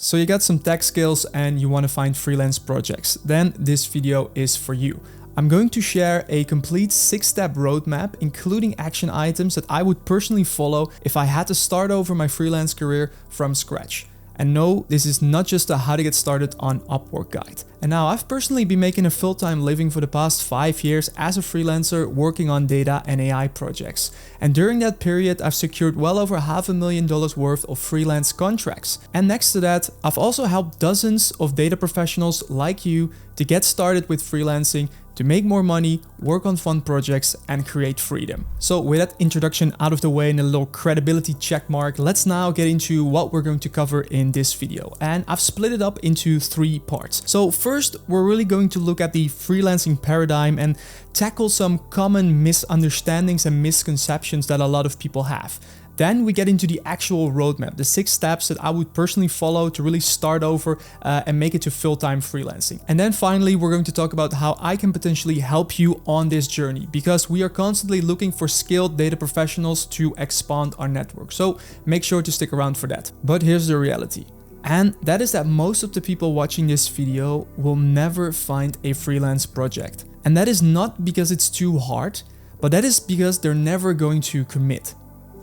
So you got some tech skills and you want to find freelance projects, then this video is for you. I'm going to share a complete 6-step roadmap, including action items that I would personally follow if I had to start over my freelance career from scratch. And no, this is not just a how to get started on Upwork guide. And now I've personally been making a full-time living for the past 5 years as a freelancer working on data and AI projects. And during that period, I've secured well over $500,000 worth of freelance contracts. And next to that, I've also helped dozens of data professionals like you to get started with freelancing, to make more money, work on fun projects, and create freedom. So with that introduction out of the way and a little credibility check mark, let's now get into what we're going to cover in this video. And I've split it up into 3 parts. So first, we're really going to look at the freelancing paradigm and tackle some common misunderstandings and misconceptions that a lot of people have. Then we get into the actual roadmap, the 6 steps that I would personally follow to really start over and make it to full-time freelancing. And then finally, we're going to talk about how I can potentially help you on this journey, because we are constantly looking for skilled data professionals to expand our network. So make sure to stick around for that. But here's the reality. And that is that most of the people watching this video will never find a freelance project. And that is not because it's too hard, but that is because they're never going to commit.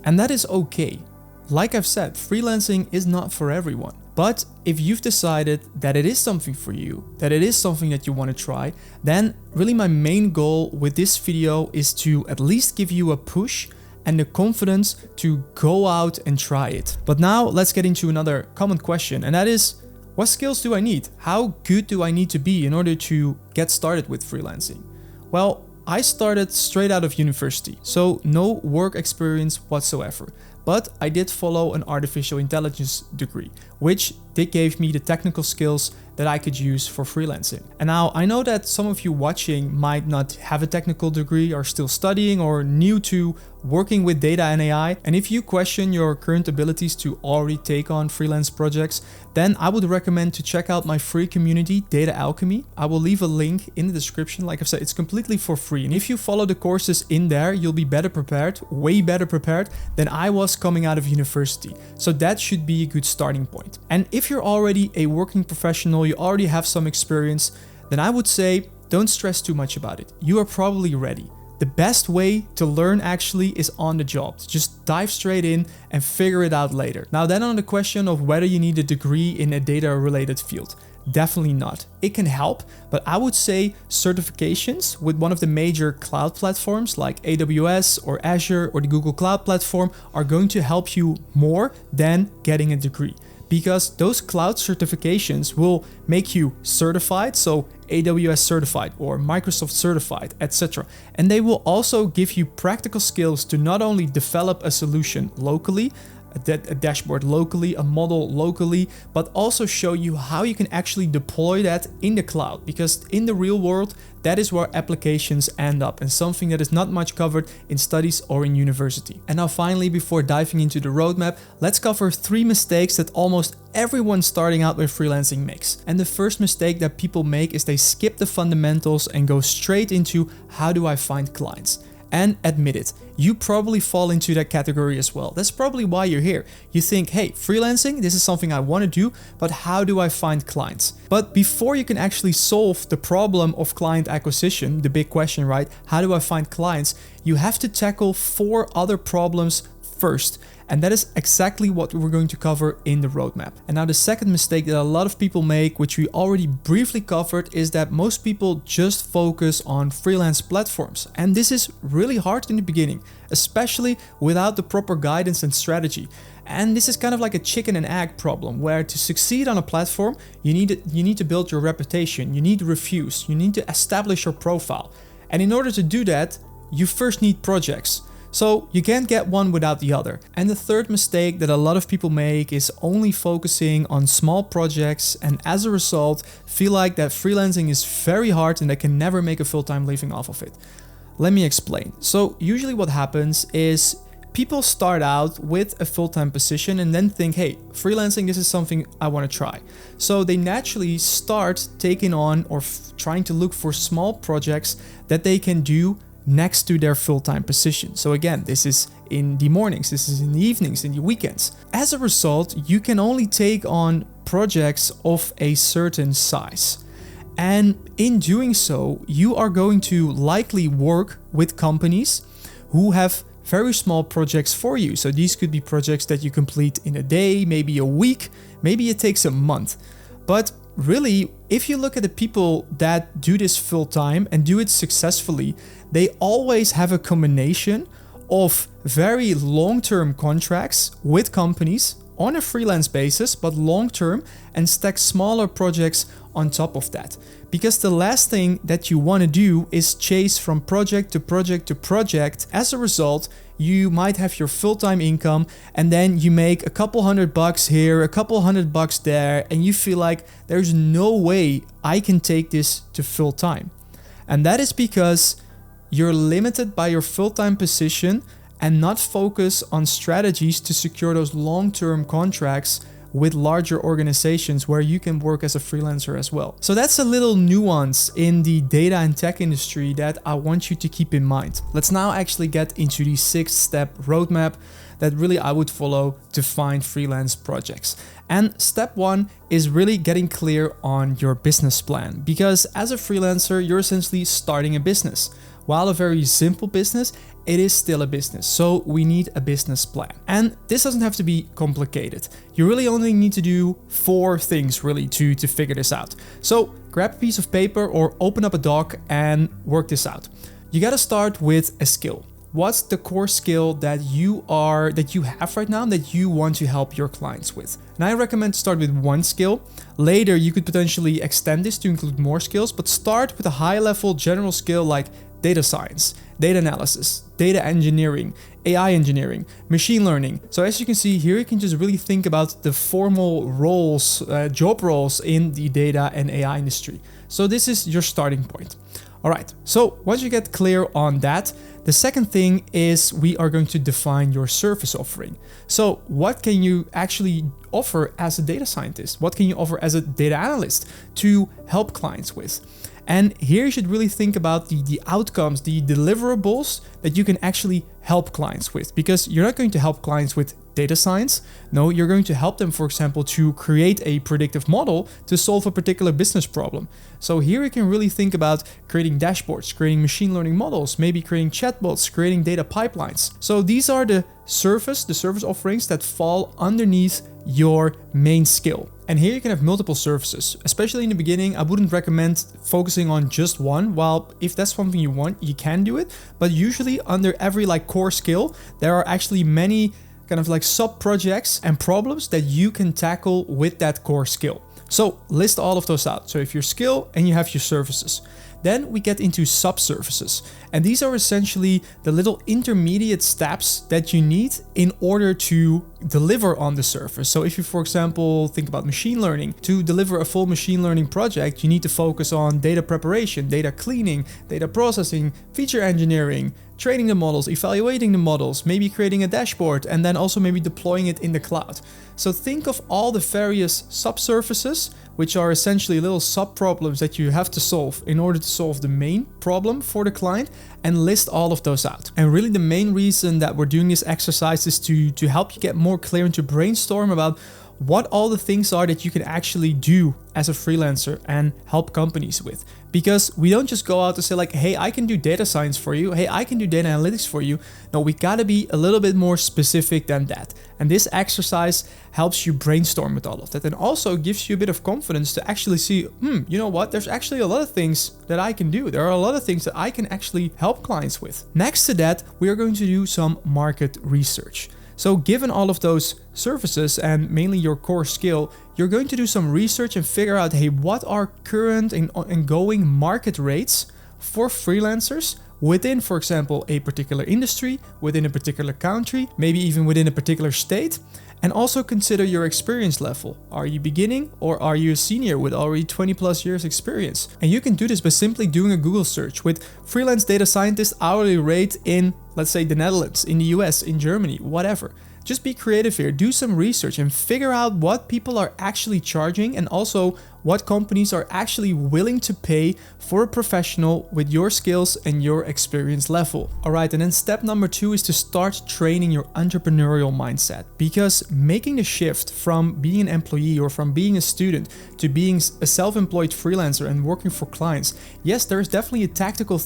And that is okay. Like I've said, freelancing is not for everyone. But if you've decided that it is something for you, that it is something that you want to try, then really my main goal with this video is to at least give you a push and the confidence to go out and try it. But now let's get into another common question, and that is, what skills do I need? How good do I need to be in order to get started with freelancing? Well, I started straight out of university, so no work experience whatsoever. But I did follow an artificial intelligence degree, which gave me the technical skills that I could use for freelancing. And now I know that some of you watching might not have a technical degree, are still studying, or new to working with data and AI. And if you question your current abilities to already take on freelance projects, then I would recommend to check out my free community, Data Alchemy. I will leave a link in the description. Like I've said, it's completely for free. And if you follow the courses in there, you'll be better prepared, way better prepared than I was coming out of university. So that should be a good starting point. And if you're already a working professional, you already have some experience, then I would say don't stress too much about it. You are probably ready. The best way to learn actually is on the job. Just dive straight in and figure it out later. Now then, on the question of whether you need a degree in a data related field, definitely not. It can help, but I would say certifications with one of the major cloud platforms like AWS or Azure or the Google Cloud Platform are going to help you more than getting a degree, because those cloud certifications will make you certified, so AWS certified or Microsoft certified, etc. And they will also give you practical skills to not only develop a solution locally, a dashboard locally, a model locally, but also show you how you can actually deploy that in the cloud, because in the real world, that is where applications end up, and something that is not much covered in studies or in university. And now finally, before diving into the roadmap, let's cover 3 mistakes that almost everyone starting out with freelancing makes. And the first mistake that people make is they skip the fundamentals and go straight into how do I find clients? And admit it, you probably fall into that category as well. That's probably why you're here. You think, hey, freelancing, this is something I want to do, but how do I find clients? But before you can actually solve the problem of client acquisition, the big question, right? How do I find clients? You have to tackle 4 other problems first. And that is exactly what we're going to cover in the roadmap. And now the second mistake that a lot of people make, which we already briefly covered, is that most people just focus on freelance platforms. And this is really hard in the beginning, especially without the proper guidance and strategy. And this is kind of like a chicken and egg problem, where to succeed on a platform, you need to build your reputation, you need reviews, you need to establish your profile. And in order to do that, you first need projects. So you can't get one without the other. And the third mistake that a lot of people make is only focusing on small projects, and as a result feel like that freelancing is very hard and they can never make a full-time living off of it. Let me explain. So usually what happens is people start out with a full-time position and then think, hey, freelancing, this is something I want to try. So they naturally start taking on or trying to look for small projects that they can do next to their full-time position. So again, this is in the mornings, this is in the evenings, in the weekends. As a result, you can only take on projects of a certain size. And in doing so, you are going to likely work with companies who have very small projects for you. So these could be projects that you complete in a day, maybe a week, maybe it takes a month. But really, if you look at the people that do this full time and do it successfully, they always have a combination of very long-term contracts with companies on a freelance basis, but long-term, and stack smaller projects on top of that. Because the last thing that you want to do is chase from project to project to project. As a result, you might have your full-time income and then you make a couple $100 here, a couple $100 there, and you feel like there's no way I can take this to full-time. And that is because you're limited by your full-time position and not focus on strategies to secure those long-term contracts with larger organizations where you can work as a freelancer as well. So that's a little nuance in the data and tech industry that I want you to keep in mind. Let's now actually get into the 6-step roadmap that really I would follow to find freelance projects. And step 1 is really getting clear on your business plan, because as a freelancer, you're essentially starting a business. While a very simple business, it is still a business. So we need a business plan. And this doesn't have to be complicated. You really only need to do 4 things really to figure this out. So grab a piece of paper or open up a doc and work this out. You got to start with a skill. What's the core skill that you have right now that you want to help your clients with? And I recommend to start with one skill. Later, you could potentially extend this to include more skills, but start with a high-level general skill like data science, data analysis, data engineering, AI engineering, machine learning. So as you can see here, you can just really think about the formal roles, job roles in the data and AI industry. So this is your starting point. All right, so once you get clear on that, the second thing is we are going to define your service offering. So what can you actually offer as a data scientist? What can you offer as a data analyst to help clients with? And here you should really think about the outcomes, the deliverables that you can actually help clients with, because you're not going to help clients with data science. No, you're going to help them, for example, to create a predictive model to solve a particular business problem. So here you can really think about creating dashboards, creating machine learning models, maybe creating chatbots, creating data pipelines. So these are the service offerings that fall underneath your main skill. And here you can have multiple services. Especially in the beginning, I wouldn't recommend focusing on just one. While if that's something you want, you can do it. But usually under every core skill, there are actually many kind of sub projects and problems that you can tackle with that core skill. So list all of those out. So if your skill and you have your services, then we get into sub-services. And these are essentially the little intermediate steps that you need in order to deliver on the service. So if you, for example, think about machine learning, to deliver a full machine learning project, you need to focus on data preparation, data cleaning, data processing, feature engineering, training the models, evaluating the models, maybe creating a dashboard, and then also maybe deploying it in the cloud. So think of all the various subsurfaces, which are essentially little sub-problems that you have to solve in order to solve the main problem for the client, and list all of those out. And really the main reason that we're doing this exercise is to help you get more clear and to brainstorm about what all the things are that you can actually do as a freelancer and help companies with. Because we don't just go out to say hey, I can do data science for you. Hey, I can do data analytics for you. No, we gotta be a little bit more specific than that. And this exercise helps you brainstorm with all of that and also gives you a bit of confidence to actually see, you know what, there's actually a lot of things that I can do. There are a lot of things that I can actually help clients with. Next to that, we are going to do some market research. So given all of those services and mainly your core skill, you're going to do some research and figure out, hey, what are current and ongoing market rates for freelancers within, for example, a particular industry, within a particular country, maybe even within a particular state. And also consider your experience level. Are you beginning or are you a senior with already 20 plus years experience? And you can do this by simply doing a Google search with freelance data scientist hourly rate in, let's say, the Netherlands, in the US, in Germany, whatever. Just be creative here, do some research and figure out what people are actually charging and also what companies are actually willing to pay for a professional with your skills and your experience level. Alright, and then step number 2 is to start training your entrepreneurial mindset, because making the shift from being an employee or from being a student to being a self-employed freelancer and working for clients, yes, there is definitely a tactical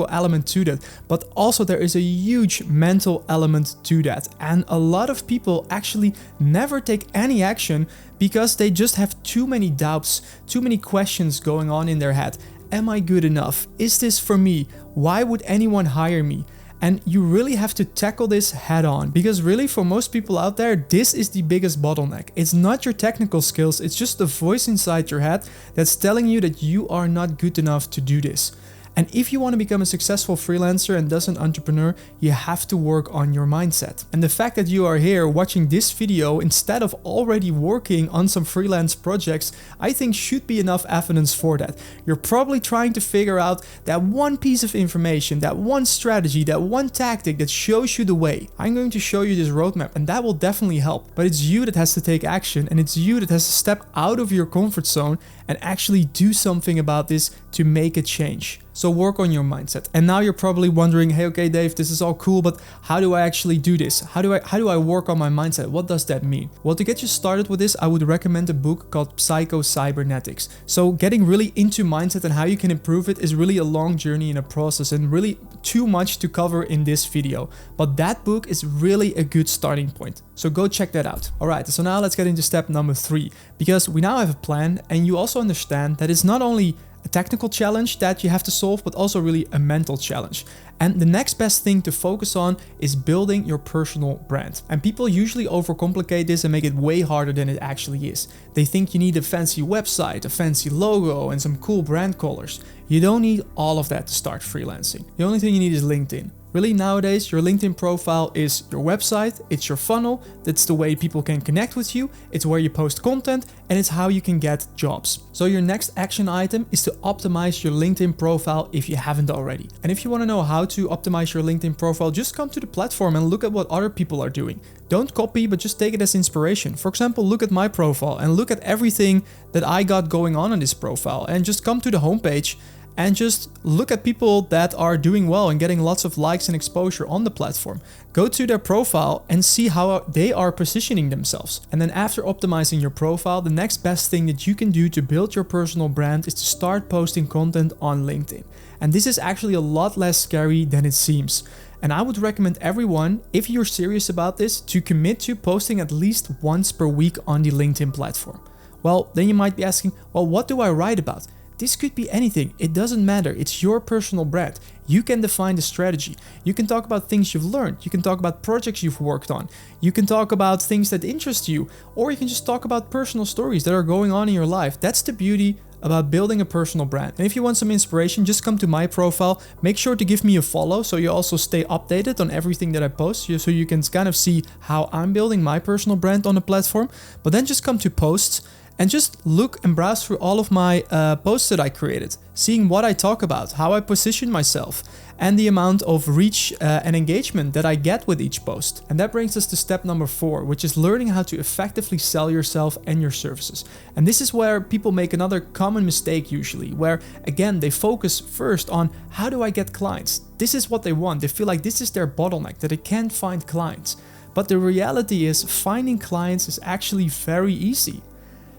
element to that, but also there is a huge mental element to that. And a lot of people actually never take any action because they just have too many doubts, too many questions going on in their head. Am I good enough? Is this for me? Why would anyone hire me? And you really have to tackle this head on, because really for most people out there, this is the biggest bottleneck. It's not your technical skills, it's just the voice inside your head that's telling you that you are not good enough to do this. And if you want to become a successful freelancer and thus an entrepreneur, you have to work on your mindset. And the fact that you are here watching this video instead of already working on some freelance projects, I think should be enough evidence for that. You're probably trying to figure out that one piece of information, that one strategy, that one tactic that shows you the way. I'm going to show you this roadmap and that will definitely help. But it's you that has to take action, and it's you that has to step out of your comfort zone and actually do something about this to make a change. So work on your mindset. And now you're probably wondering, hey, okay, Dave, this is all cool, but how do I actually do this? How do I work on my mindset? What does that mean? Well, to get you started with this, I would recommend a book called Psycho-Cybernetics. So getting really into mindset and how you can improve it is really a long journey and a process, and really too much to cover in this video. But that book is really a good starting point. So go check that out. All right, so now let's get into step number 3, because we now have a plan and you also understand that it's not only a technical challenge that you have to solve, but also really a mental challenge. And the next best thing to focus on is building your personal brand. And people usually overcomplicate this and make it way harder than it actually is. They think you need a fancy website, a fancy logo, and some cool brand colors. You don't need all of that to start freelancing. The only thing you need is LinkedIn. Really, nowadays, your LinkedIn profile is your website, it's your funnel, that's the way people can connect with you, it's where you post content, and it's how you can get jobs. So your next action item is to optimize your LinkedIn profile if you haven't already. And if you want to know how to optimize your LinkedIn profile, just come to the platform and look at what other people are doing. Don't copy, but just take it as inspiration. For example, look at my profile and look at everything that I got going on this profile, and just come to the homepage and just look at people that are doing well and getting lots of likes and exposure on the platform. Go to their profile and see how they are positioning themselves. And then after optimizing your profile, the next best thing that you can do to build your personal brand is to start posting content on LinkedIn. And this is actually a lot less scary than it seems. And I would recommend everyone, if you're serious about this, to commit to posting at least once per week on the LinkedIn platform. Well, then you might be asking, well, what do I write about? This could be anything, it doesn't matter, it's your personal brand. You can define the strategy. You can talk about things you've learned, you can talk about projects you've worked on, you can talk about things that interest you, or you can just talk about personal stories that are going on in your life. That's the beauty about building a personal brand. And if you want some inspiration, just come to my profile. Make sure to give me a follow so you also stay updated on everything that I post, so you can kind of see how I'm building my personal brand on the platform. But then just come to posts and just look and browse through all of my posts that I created, seeing what I talk about, how I position myself, and the amount of reach and engagement that I get with each post. And that brings us to step number 4, which is learning how to effectively sell yourself and your services. And this is where people make another common mistake usually, where again, they focus first on how do I get clients? This is what they want. They feel like this is their bottleneck, that they can't find clients. But the reality is finding clients is actually very easy.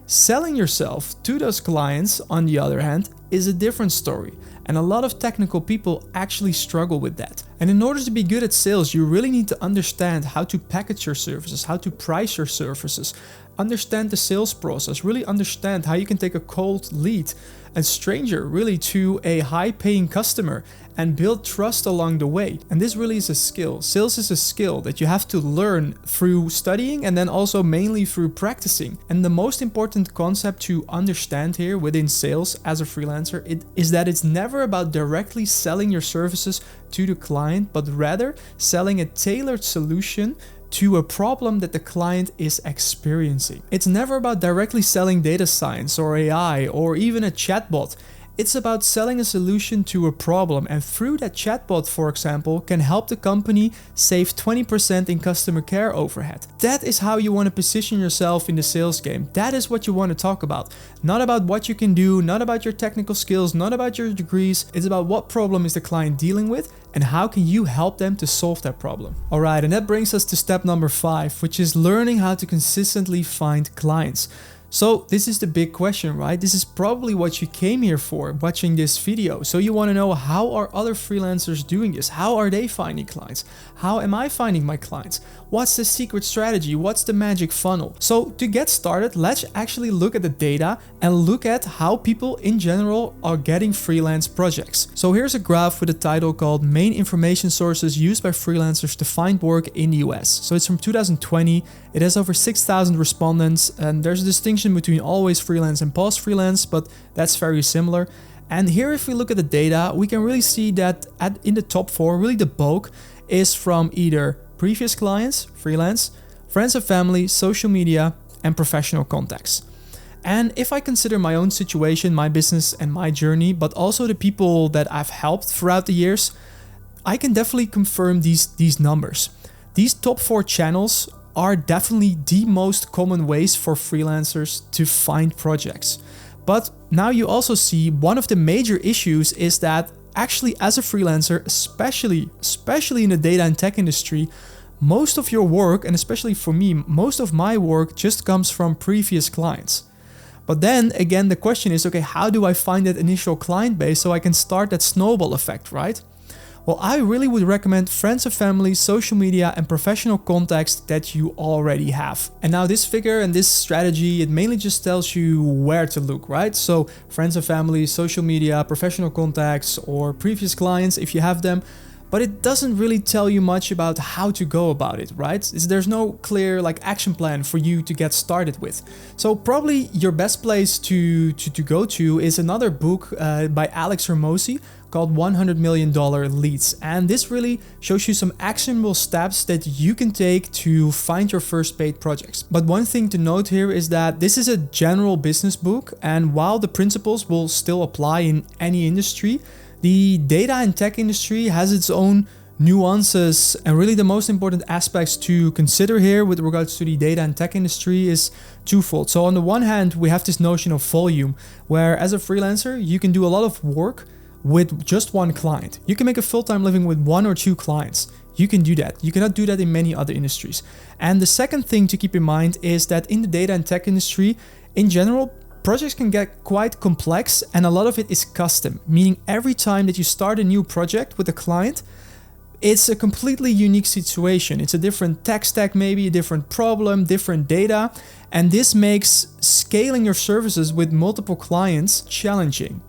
Selling yourself to those clients, on the other hand, is a different story. And a lot of technical people actually struggle with that. And in order to be good at sales, you really need to understand how to package your services, how to price your services, understand the sales process, really understand how you can take a cold lead, a stranger really, to a high-paying customer and build trust along the way. And this really is a skill. Sales is a skill that you have to learn through studying and then also mainly through practicing. And the most important concept to understand here within sales as a freelancer is that it's never about directly selling your services to the client, but rather selling a tailored solution to a problem that the client is experiencing. It's never about directly selling data science or AI or even a chatbot. It's about selling a solution to a problem, and through that chatbot, for example, can help the company save 20% in customer care overhead. That is how you want to position yourself in the sales game. That is what you want to talk about. Not about what you can do, not about your technical skills, not about your degrees. It's about what problem is the client dealing with and how can you help them to solve that problem. Alright, and that brings us to step number 5, which is learning how to consistently find clients. So this is the big question, right? This is probably what you came here for, watching this video. So you want to know, how are other freelancers doing this? How are they finding clients? How am I finding my clients? What's the secret strategy? What's the magic funnel? So to get started, let's actually look at the data and look at how people in general are getting freelance projects. So here's a graph with a title called Main Information Sources Used by Freelancers to Find Work in the US. So it's from 2020. It has over 6,000 respondents, and there's a distinction between always freelance and pause freelance, but that's very similar. And here, if we look at the data, we can really see that in the top 4, really the bulk is from either previous clients, freelance, friends and family, social media, and professional contacts. And if I consider my own situation, my business and my journey, but also the people that I've helped throughout the years, I can definitely confirm these numbers. These top 4 channels are definitely the most common ways for freelancers to find projects. But now you also see one of the major issues is that actually as a freelancer, especially in the data and tech industry, most of your work, and especially for me, most of my work just comes from previous clients. But then again, the question is, okay, how do I find that initial client base so I can start that snowball effect, right? Well, I really would recommend friends and family, social media, and professional contacts that you already have. And now this figure and this strategy, it mainly just tells you where to look, right? So friends and family, social media, professional contacts, or previous clients if you have them. But it doesn't really tell you much about how to go about it, right? There's no clear action plan for you to get started with. So probably your best place to go to is another book by Alex Hormozi called $100 Million Leads. And this really shows you some actionable steps that you can take to find your first paid projects. But one thing to note here is that this is a general business book, and while the principles will still apply in any industry, the data and tech industry has its own nuances, and really the most important aspects to consider here with regards to the data and tech industry is twofold. So on the one hand, we have this notion of volume, where as a freelancer, you can do a lot of work with just one client. You can make a full-time living with 1 or 2 clients. You can do that. You cannot do that in many other industries. And the second thing to keep in mind is that in the data and tech industry, in general, projects can get quite complex, and a lot of it is custom, meaning every time that you start a new project with a client, it's a completely unique situation. It's a different tech stack, maybe a different problem, different data, and this makes scaling your services with multiple clients challenging.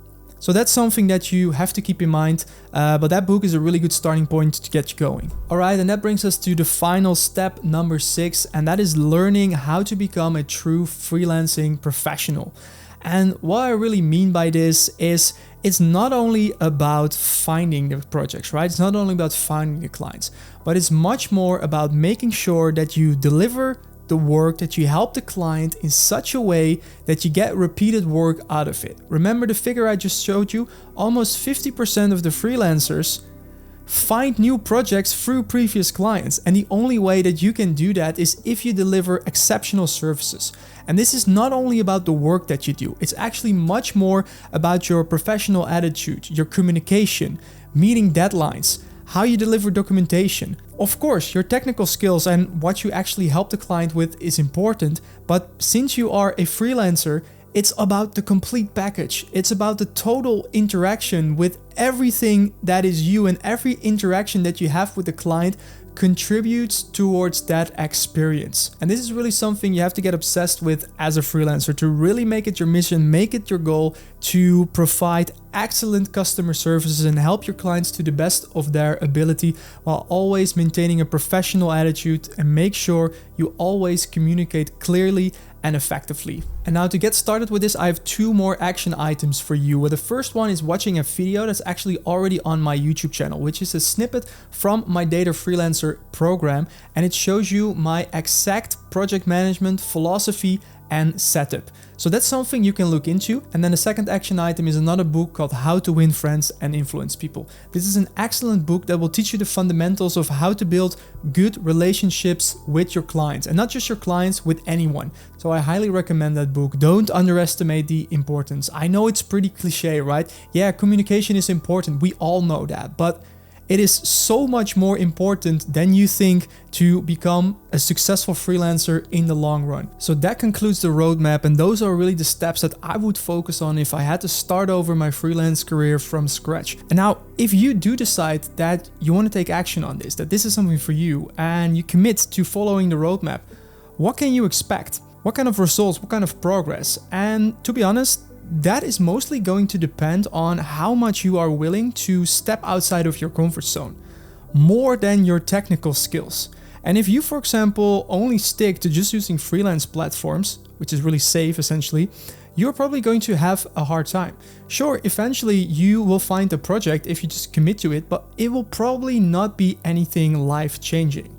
So that's something that you have to keep in mind, but that book is a really good starting point to get you going. Alright, and that brings us to the final step, number 6, and that is learning how to become a true freelancing professional. And what I really mean by this is it's not only about finding the projects, right? It's not only about finding the clients, but it's much more about making sure that you deliver the work, that you help the client in such a way that you get repeated work out of it. Remember the figure I just showed you? Almost 50% of the freelancers find new projects through previous clients, and the only way that you can do that is if you deliver exceptional services. And this is not only about the work that you do, it's actually much more about your professional attitude, your communication, meeting deadlines, how you deliver documentation. Of course, your technical skills and what you actually help the client with is important, but since you are a freelancer, it's about the complete package. It's about the total interaction with everything that is you, and every interaction that you have with the client contributes towards that experience. And this is really something you have to get obsessed with as a freelancer, to really make it your mission, make it your goal to provide excellent customer services and help your clients to the best of their ability, while always maintaining a professional attitude, and make sure you always communicate clearly and effectively. And now to get started with this, I have 2 more action items for you. Well, the first one is watching a video that's actually already on my YouTube channel, which is a snippet from my Data Freelancer program, and it shows you my exact project management philosophy and setup. So that's something you can look into. And then the second action item is another book called How to Win Friends and Influence People. This is an excellent book that will teach you the fundamentals of how to build good relationships with your clients, and not just your clients, with anyone. So I highly recommend that book. Don't underestimate the importance. I know it's pretty cliche, right? Yeah, communication is important. We all know that, but it is so much more important than you think to become a successful freelancer in the long run. So that concludes the roadmap, and those are really the steps that I would focus on if I had to start over my freelance career from scratch. And now, if you do decide that you want to take action on this, that this is something for you, and you commit to following the roadmap, what can you expect? What kind of results? What kind of progress? And to be honest, that is mostly going to depend on how much you are willing to step outside of your comfort zone, more than your technical skills. And if you, for example, only stick to just using freelance platforms, which is really safe essentially, you're probably going to have a hard time. Sure, eventually you will find a project if you just commit to it, but it will probably not be anything life-changing.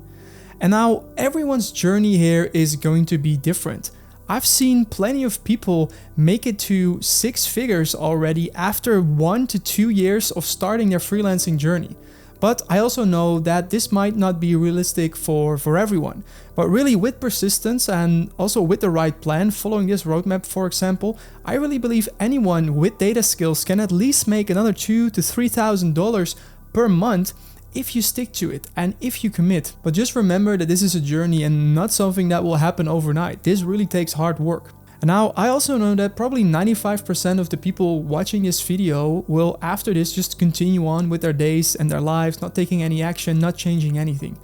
And now everyone's journey here is going to be different. I've seen plenty of people make it to 6 figures already after 1 to 2 years of starting their freelancing journey. But I also know that this might not be realistic for everyone. But really, with persistence and also with the right plan, following this roadmap, for example, I really believe anyone with data skills can at least make another $2,000 to $3,000 per month if you stick to it and if you commit. But just remember that this is a journey and not something that will happen overnight. This really takes hard work. And now I also know that probably 95% of the people watching this video will after this just continue on with their days and their lives, not taking any action, not changing anything.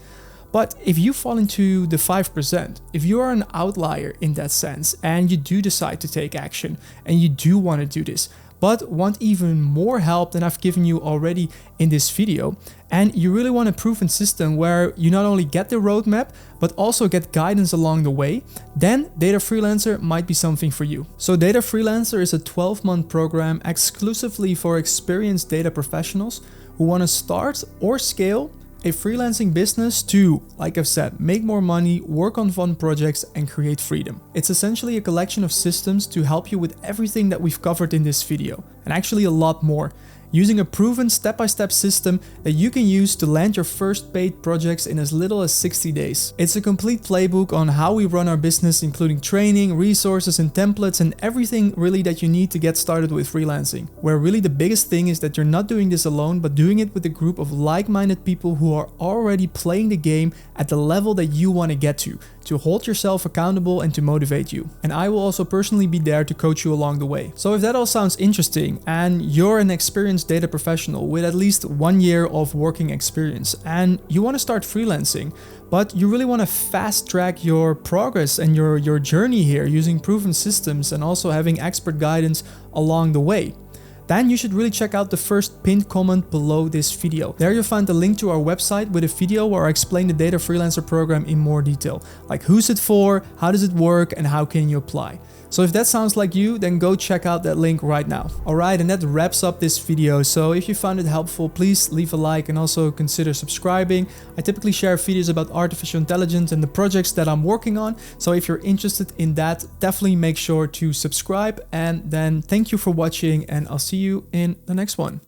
But if you fall into the 5%, if you are an outlier in that sense and you do decide to take action and you do want to do this, but want even more help than I've given you already in this video, and you really want a proven system where you not only get the roadmap, but also get guidance along the way, then Data Freelancer might be something for you. So Data Freelancer is a 12-month program exclusively for experienced data professionals who want to start or scale a freelancing business to, like I've said, make more money, work on fun projects, and create freedom. It's essentially a collection of systems to help you with everything that we've covered in this video, and actually a lot more, using a proven step-by-step system that you can use to land your first paid projects in as little as 60 days. It's a complete playbook on how we run our business, including training, resources, and templates, and everything really that you need to get started with freelancing. Where really the biggest thing is that you're not doing this alone, but doing it with a group of like-minded people who are already playing the game at the level that you want to get to hold yourself accountable and to motivate you. And I will also personally be there to coach you along the way. So if that all sounds interesting and you're an experienced data professional with at least 1 year of working experience and you want to start freelancing, but you really want to fast track your progress and your journey here using proven systems and also having expert guidance along the way, then you should really check out the first pinned comment below this video. There you'll find a link to our website with a video where I explain the Data Freelancer program in more detail. Like who's it for, how does it work, and how can you apply. So if that sounds like you, then go check out that link right now. Alright, and that wraps up this video. So if you found it helpful, please leave a like and also consider subscribing. I typically share videos about artificial intelligence and the projects that I'm working on. So if you're interested in that, definitely make sure to subscribe. And then thank you for watching, and I'll see you in the next one.